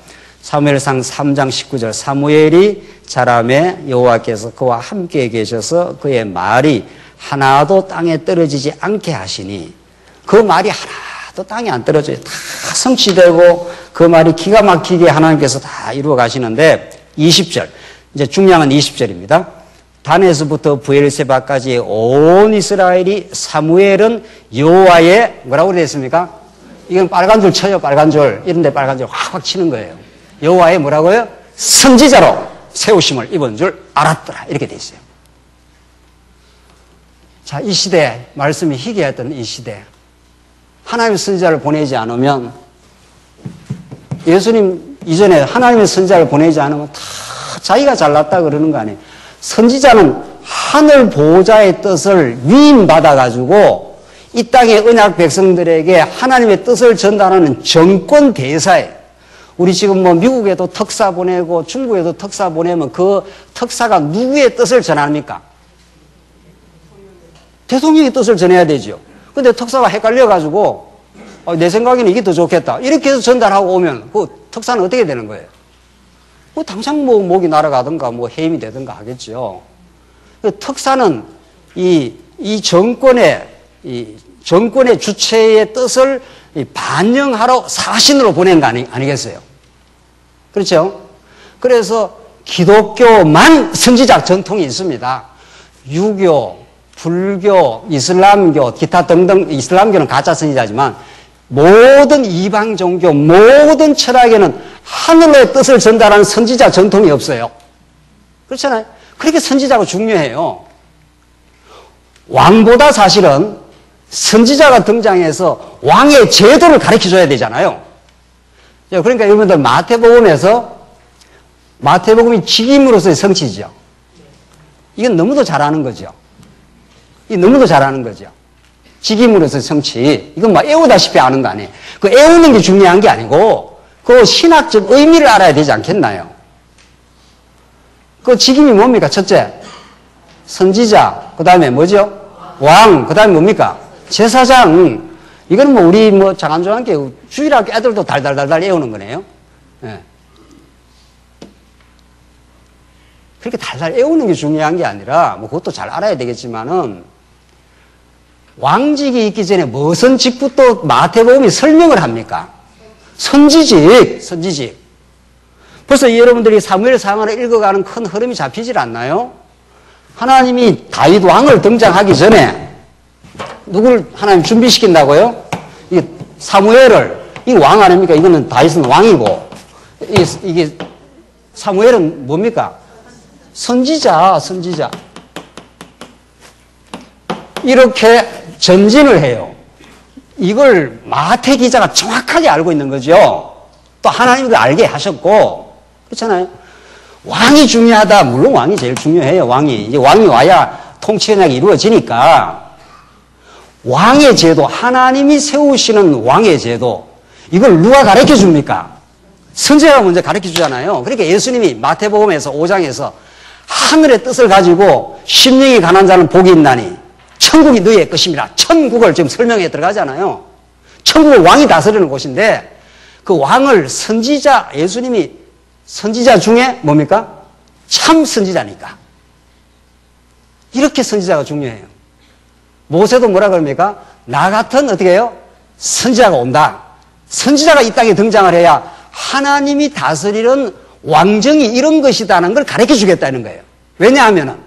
사무엘상 3장 19절 사무엘이 자라매 여호와께서 그와 함께 계셔서 그의 말이 하나도 땅에 떨어지지 않게 하시니 그 말이 하나도 땅에 안 떨어져요. 다 성취되고 그 말이 기가 막히게 하나님께서 다 이루어 가시는데 20절 이제 중요한 20절입니다. 단에서부터 부엘세바까지 온 이스라엘이 사무엘은 여호와의 뭐라고 되어 있습니까? 이건 빨간 줄 쳐요. 빨간 줄. 이런 데 빨간 줄 확확 치는 거예요. 여호와의 뭐라고요? 선지자로 세우심을 입은 줄 알았더라. 이렇게 되어 있어요. 자, 이 시대, 말씀이 희귀했던 이 시대. 하나님의 선지자를 보내지 않으면 예수님 이전에 하나님의 선지자를 보내지 않으면 다 자기가 잘났다 그러는 거 아니에요. 선지자는 하늘 보호자의 뜻을 위임받아가지고 이 땅의 언약 백성들에게 하나님의 뜻을 전달하는 정권 대사예요. 우리 지금 뭐 미국에도 특사 보내고 중국에도 특사 보내면 그 특사가 누구의 뜻을 전합니까? 대통령의 뜻을 전해야 되죠. 근데 특사가 헷갈려가지고 내 생각에는 이게 더 좋겠다. 이렇게 해서 전달하고 오면 그 특사는 어떻게 되는 거예요? 뭐 당장 뭐 목이 날아가든가 뭐 해임이 되든가 하겠죠. 특사는 이 정권의 주체의 뜻을 반영하러 사신으로 보낸 거 아니겠어요? 그렇죠? 그래서 기독교만 선지자 전통이 있습니다. 유교, 불교, 이슬람교, 기타 등등, 이슬람교는 가짜 선지자지만 모든 이방 종교, 모든 철학에는 하늘의 뜻을 전달하는 선지자 전통이 없어요. 그렇잖아요? 그렇게 선지자가 중요해요. 왕보다 사실은 선지자가 등장해서 왕의 제도를 가르쳐줘야 되잖아요. 그러니까 여러분들 마태복음이 직임으로서의 성취죠. 이건 너무도 잘하는 거죠. 직임으로서의 성취. 이건 막 애우다시피 아는 거 아니에요. 그 애우는 게 중요한 게 아니고 그 신학적 의미를 알아야 되지 않겠나요? 그 직임이 뭡니까? 첫째, 선지자. 그 다음에 뭐죠? 왕. 그 다음에 뭡니까? 제사장. 이건 뭐 우리 뭐 장안조한께 주일학교 애들도 달달달달 애우는 거네요. 예. 그렇게 달달 애우는 게 중요한 게 아니라 뭐 그것도 잘 알아야 되겠지만은 왕직이 있기 전에 무슨 직부터 마태복음이 설명을 합니까? 선지직. 벌써 여러분들이 사무엘 상하를 읽어가는 큰 흐름이 잡히질 않나요? 하나님이 다윗 왕을 등장하기 전에 누굴 하나님 준비시킨다고요? 이 사무엘을, 이 왕 아닙니까? 이거는 다윗은 왕이고, 이게 사무엘은 뭡니까? 선지자. 이렇게 전진을 해요. 이걸 마태 기자가 정확하게 알고 있는 거죠. 또 하나님도 알게 하셨고, 그렇잖아요. 왕이 중요하다. 물론 왕이 제일 중요해요. 이제 왕이 와야 통치 언약이 이루어지니까. 왕의 제도, 하나님이 세우시는 왕의 제도, 이걸 누가 가르쳐 줍니까? 선지자가 먼저 가르쳐 주잖아요. 그러니까 예수님이 마태복음에서 5장에서 하늘의 뜻을 가지고 심령이 가난 자는 복이 있나니 천국이 너희의 것입니다. 천국을 지금 설명해 들어가잖아요. 천국을 왕이 다스리는 곳인데 그 왕을 선지자, 예수님이 선지자 중에 뭡니까? 참 선지자니까. 이렇게 선지자가 중요해요. 모세도 뭐라 그럽니까? 나 같은 어떻게 해요? 선지자가 온다. 선지자가 이 땅에 등장을 해야 하나님이 다스리는 왕정이 이런 것이다는 걸 가르쳐 주겠다는 거예요. 왜냐하면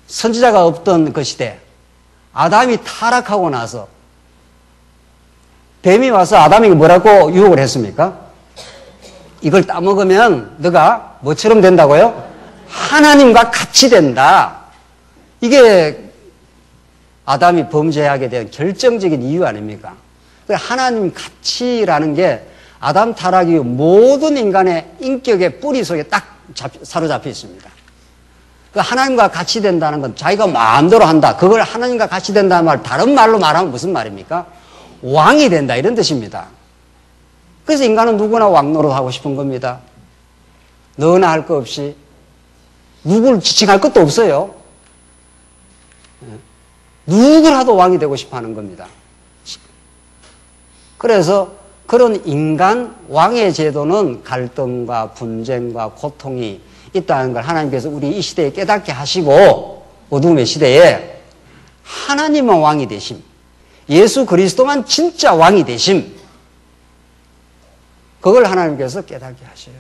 선지자가 없던 그 시대, 아담이 타락하고 나서 뱀이 와서 아담에게 뭐라고 유혹을 했습니까? 이걸 따먹으면 너가 뭐처럼 된다고요? 하나님과 같이 된다. 이게 아담이 범죄하게 된 결정적인 이유 아닙니까? 하나님 가치라는 게 아담 타락 이후 모든 인간의 인격의 뿌리 속에 딱 사로잡혀 있습니다. 하나님과 같이 된다는 건 자기가 마음대로 한다. 그걸 하나님과 같이 된다는 말, 다른 말로 말하면 무슨 말입니까? 왕이 된다, 이런 뜻입니다. 그래서 인간은 누구나 왕 노릇하고 싶은 겁니다. 너나 할 거 없이 누구를 지칭할 것도 없어요. 누구라도 왕이 되고 싶어 하는 겁니다. 그래서 그런 인간 왕의 제도는 갈등과 분쟁과 고통이 있다는 걸 하나님께서 우리 이 시대에 깨닫게 하시고, 어두움의 시대에 하나님만 왕이 되심, 예수 그리스도만 진짜 왕이 되심, 그걸 하나님께서 깨닫게 하셔요.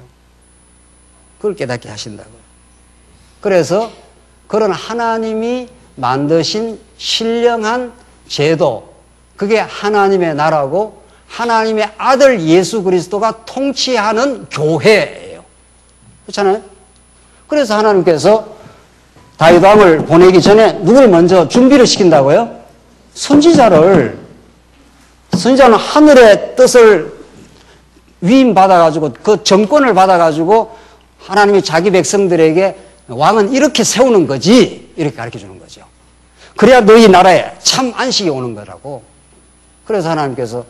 그걸 깨닫게 하신다고요. 그래서 그런 하나님이 만드신 신령한 제도, 그게 하나님의 나라고 하나님의 아들 예수 그리스도가 통치하는 교회예요. 그렇잖아요? 그래서 하나님께서 다윗 왕을 보내기 전에 누굴 먼저 준비를 시킨다고요? 선지자는 하늘의 뜻을 위임받아가지고 그 정권을 받아가지고 하나님이 자기 백성들에게 왕은 이렇게 세우는 거지, 이렇게 가르쳐 주는 거죠. 그래야 너희 나라에 참 안식이 오는 거라고. 그래서 하나님께서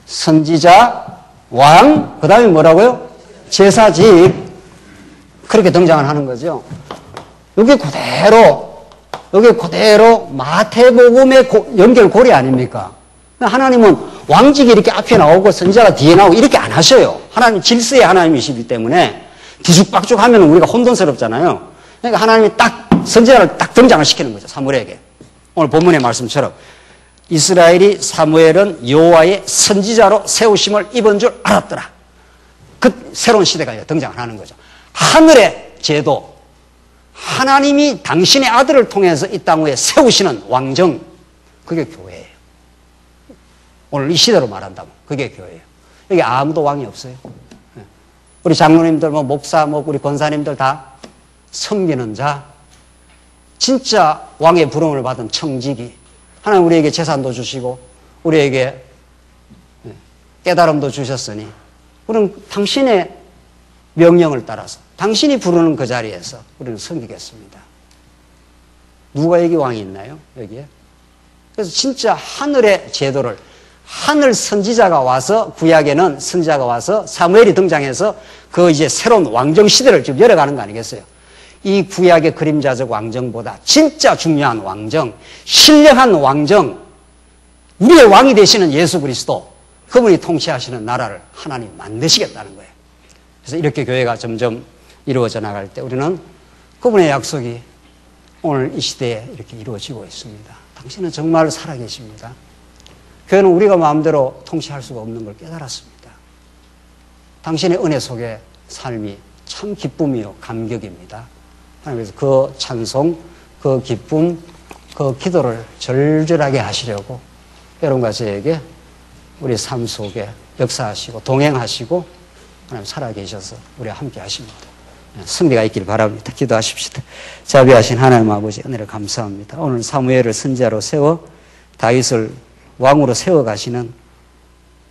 선지자, 왕, 그 다음에 뭐라고요? 제사직, 그렇게 등장을 하는 거죠. 여기 그대로 마태복음의 연결고리 아닙니까? 하나님은 왕직이 이렇게 앞에 나오고 선지자가 뒤에 나오고 이렇게 안 하셔요. 하나님 질서의 하나님이시기 때문에 뒤죽박죽 하면 우리가 혼돈스럽잖아요. 그러니까 하나님이 딱 선지자를 딱 등장을 시키는 거죠. 사무엘에게. 오늘 본문의 말씀처럼 이스라엘이 사무엘은 여호와의 선지자로 세우심을 입은 줄 알았더라. 그 새로운 시대가 등장을 하는 거죠. 하늘의 제도, 하나님이 당신의 아들을 통해서 이 땅 위에 세우시는 왕정, 그게 교회예요. 오늘 이 시대로 말한다면 그게 교회예요. 여기 아무도 왕이 없어요. 우리 장로님들, 목사, 우리 권사님들 다 섬기는 자, 진짜 왕의 부름을 받은 청지기. 하나님 우리에게 재산도 주시고 우리에게 깨달음도 주셨으니 우리는 당신의 명령을 따라서 당신이 부르는 그 자리에서 우리는 섬기겠습니다. 누가 여기 왕이 있나요? 여기에? 그래서 진짜 하늘의 제도를, 하늘 선지자가 와서, 구약에는 선지자가 와서 사무엘이 등장해서 그 이제 새로운 왕정 시대를 지금 열어가는 거 아니겠어요? 이 구약의 그림자적 왕정보다 진짜 중요한 왕정, 신령한 왕정, 우리의 왕이 되시는 예수 그리스도, 그분이 통치하시는 나라를 하나님 만드시겠다는 거예요. 그래서 이렇게 교회가 점점 이루어져 나갈 때 우리는 그분의 약속이 오늘 이 시대에 이렇게 이루어지고 있습니다. 당신은 정말 살아계십니다. 교회는 우리가 마음대로 통치할 수가 없는 걸 깨달았습니다. 당신의 은혜 속의 삶이 참 기쁨이요 감격입니다. 하나님께서 그 찬송, 그 기쁨, 그 기도를 절절하게 하시려고 여러분과 저에게 우리 삶 속에 역사하시고 동행하시고 하나님 살아계셔서 우리와 함께 하십니다. 승리가 있길 바랍니다. 기도하십시다. 자비하신 하나님 아버지 은혜를 감사합니다. 오늘 사무엘을 선지자로 세워 다윗을 왕으로 세워가시는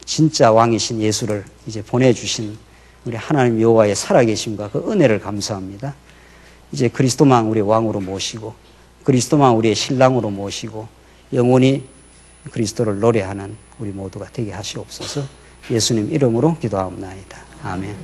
진짜 왕이신 예수를 이제 보내주신 우리 하나님 여호와의 살아계심과 그 은혜를 감사합니다. 이제 그리스도만 우리 왕으로 모시고 그리스도만 우리의 신랑으로 모시고 영원히 그리스도를 노래하는 우리 모두가 되게 하시옵소서. 예수님 이름으로 기도하옵나이다. 아멘.